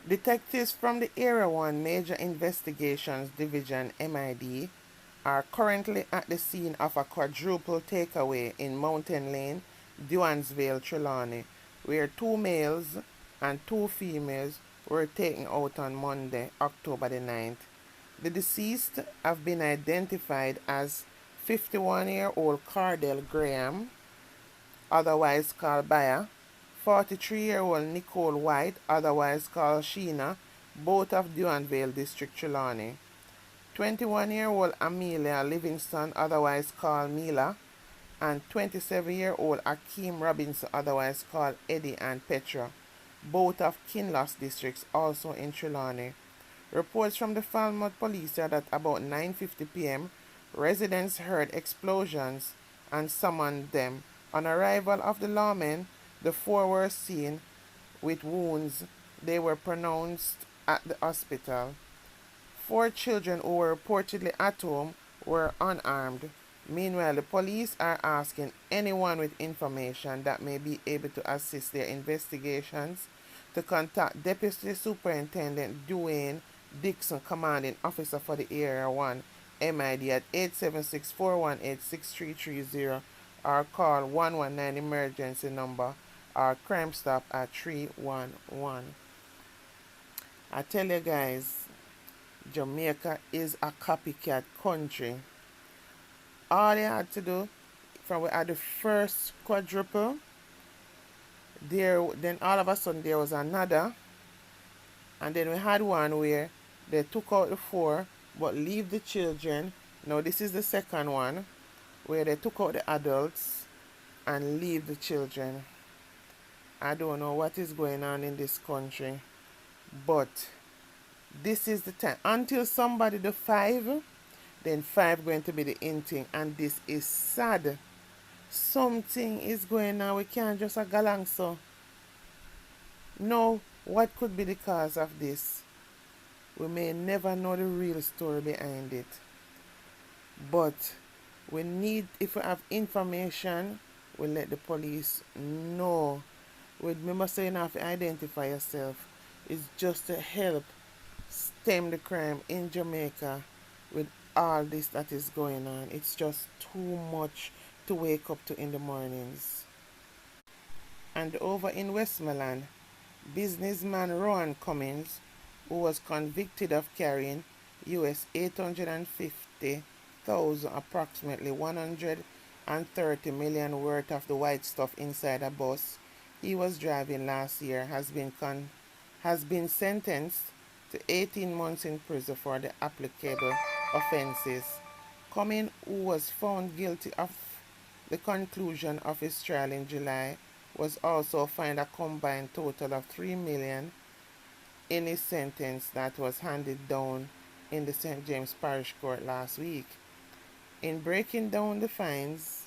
Detectives from the Area 1 Major Investigations Division MID are currently at the scene of a quadruple takeaway in Mountain Lane, Duansville, Trelawny, where 2 males and 2 females were taken out on Monday, October the 9th. The deceased have been identified as 51-year-old Cardell Graham, otherwise called Baya, 43-year-old Nicole White, otherwise called Sheena, both of Duanville District, Trelawny, 21-year-old Amelia Livingston, otherwise called Mila, and 27-year-old Akeem Robinson, otherwise called Eddie and Petra, both of Kinloss districts, also in Trelawny. Reports from the Falmouth police are that about 9:50 p.m., residents heard explosions and summoned them. On arrival of the lawmen, the 4 were seen with wounds. They were pronounced at the hospital. 4 children who were reportedly at home were unarmed. Meanwhile, the police are asking anyone with information that may be able to assist their investigations to contact Deputy Superintendent Dwayne Dixon, commanding officer for the Area 1 MID at 876-418-6330 or call 119 emergency number or Crime Stop at 311. I tell you guys, Jamaica is a copycat country. All they had to do from we had the first quadruple, then all of a sudden there was another, and then we had one where they took out the 4 but leave the children. Now this is the second one where they took out the adults and leave the children. I don't know what is going on in this country, but this is the time until somebody do 5, then 5 going to be the in thing, and this is sad. Something is going on. We can't just go along so. No, what could be the cause of this? We may never know the real story behind it. But we need, if we have information, we let the police know. Remember saying you have to identify yourself. It's just to help stem the crime in Jamaica with all this that is going on. It's just too much to wake up to in the mornings. And over in Westmoreland, businessman Rowan Cummins, who was convicted of carrying US 850,000, approximately 130 million worth of the white stuff inside a bus he was driving last year, has been sentenced to 18 months in prison for the applicable offenses. Cummins, who was found guilty of the conclusion of his trial in July, was also fined a combined total of $3 million in his sentence that was handed down in the St. James Parish Court last week. In breaking down the fines,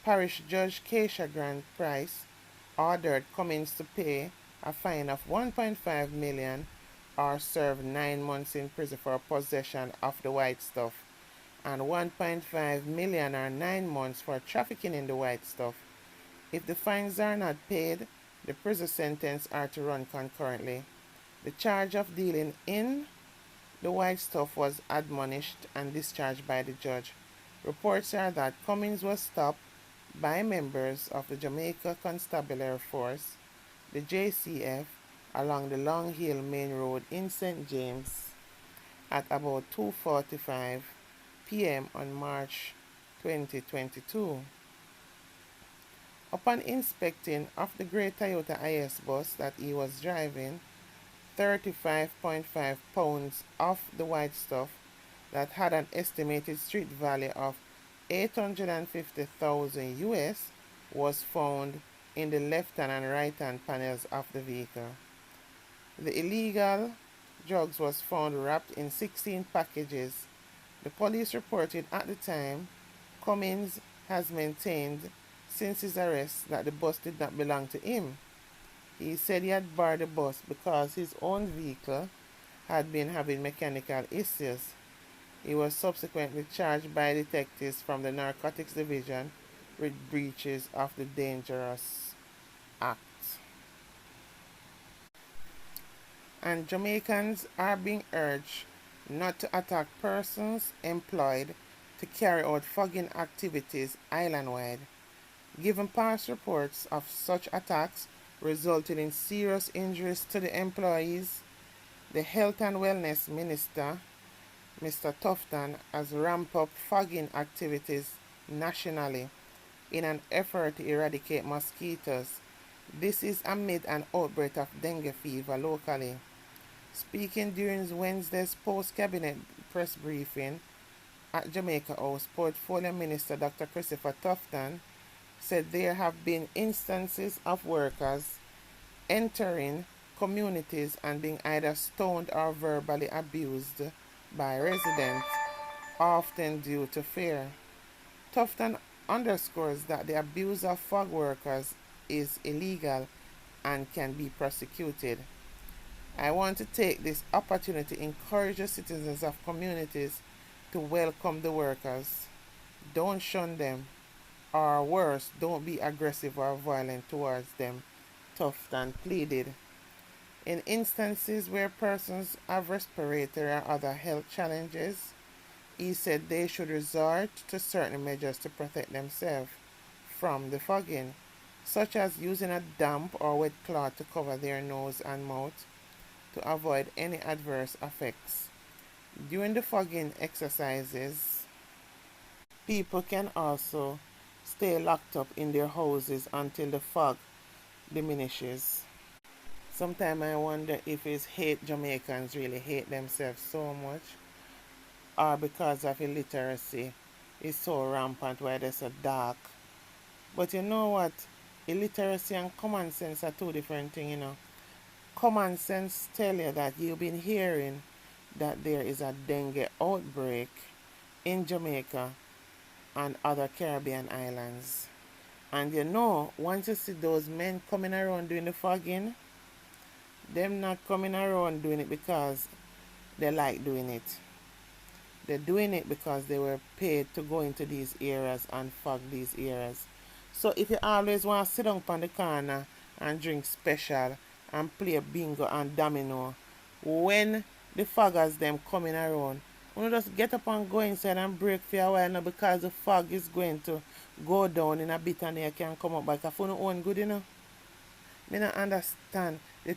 Parish Judge Keisha Grant Price ordered Cummins to pay a fine of $1.5 million or serve 9 months in prison for possession of the white stuff, and $1.5 million or 9 months for trafficking in the white stuff. If the fines are not paid, the prison sentence are to run concurrently. The charge of dealing in the white stuff was admonished and discharged by the judge. Reports are that Cummins was stopped by members of the Jamaica Constabulary Force, the JCF, along the Long Hill Main Road in St. James at about 2:45 p.m. on March 2022. Upon inspecting of the grey Toyota IS bus that he was driving, 35.5 pounds of the white stuff that had an estimated street value of 850,000 US was found in the left-hand and right-hand panels of the vehicle. The illegal drugs was found wrapped in 16 packages. The police reported at the time Cummins has maintained since his arrest that the bus did not belong to him. He said he had borrowed the bus because his own vehicle had been having mechanical issues. He was subsequently charged by detectives from the Narcotics Division with breaches of the Dangerous act. And Jamaicans are being urged not to attack persons employed to carry out fogging activities island-wide, given past reports of such attacks resulting in serious injuries to the employees. The Health and Wellness Minister, Mr. Tufton, has ramped up fogging activities nationally in an effort to eradicate mosquitoes. This is amid an outbreak of dengue fever locally. Speaking during Wednesday's post-cabinet press briefing at Jamaica House, Portfolio Minister Dr. Christopher Tufton said there have been instances of workers entering communities and being either stoned or verbally abused by residents, often due to fear. Tufton underscores that the abuse of fog workers is illegal and can be prosecuted. I want to take this opportunity to encourage the citizens of communities to welcome the workers. Don't shun them, or worse, don't be aggressive or violent towards them, Tufton pleaded. In instances where persons have respiratory or other health challenges, he said they should resort to certain measures to protect themselves from the fogging, such as using a damp or wet cloth to cover their nose and mouth to avoid any adverse effects. During the fogging exercises, people can also stay locked up in their houses until the fog diminishes. Sometimes I wonder if it's hate Jamaicans really hate themselves so much, or because of illiteracy is so rampant why they're so dark. But you know what? Illiteracy and common sense are two different things, you know. Common sense tell you that you've been hearing that there is a dengue outbreak in Jamaica and other Caribbean islands. And you know, once you see those men coming around doing the fogging, them not coming around doing it because they like doing it. They're doing it because they were paid to go into these areas and fog these areas. So if you always want to sit down on the corner and drink special and play bingo and domino, when the foggers them coming around, you just get up and go inside and break for a while now because the fog is going to go down in a bit and you can come up back. If you don't own good, you know. Me not understand. Me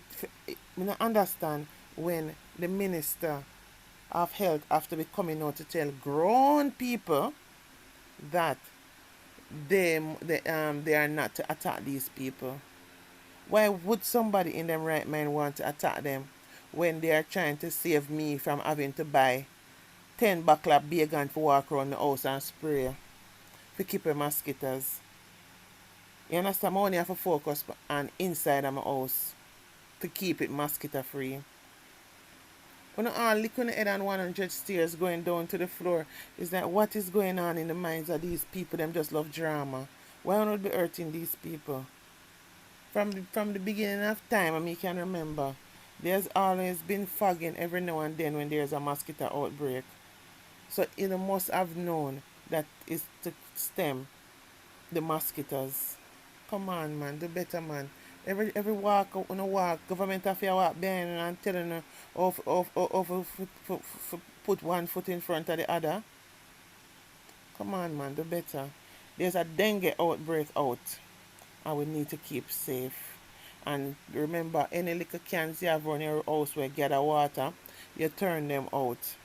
not understand when the Minister of Health have to be coming out to tell grown people that they are not to attack these people. Why would somebody in them right mind want to attack them when they are trying to save me from having to buy 10 buckle of bacon to walk around the house and spray to keep the mosquitoes? You understand? I only have to focus on inside of my house to keep it mosquito free. When all lick on the head and 100 stairs going down to the floor, is that what is going on in the minds of these people? Them just love drama. Why not be hurting these people? From the beginning of time, I mean, you can remember, there's always been fogging every now and then when there's a mosquito outbreak. So you must have known that is to stem the mosquitoes. Come on, man, do better, man. Every walk on a walk, government have to walk behind and telling you put one foot in front of the other. Come on, man, do better. There's a dengue outbreak out, and we need to keep safe. And remember, any little cans you have around your house where you gather water, you turn them out.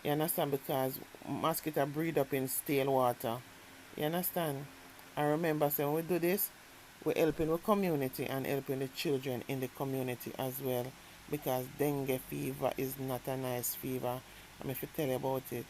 You understand? Because mosquitoes breed up in stale water. You understand? And remember, so when we do this, we're helping the community and helping the children in the community as well. Because dengue fever is not a nice fever. I'm going to tell you about it.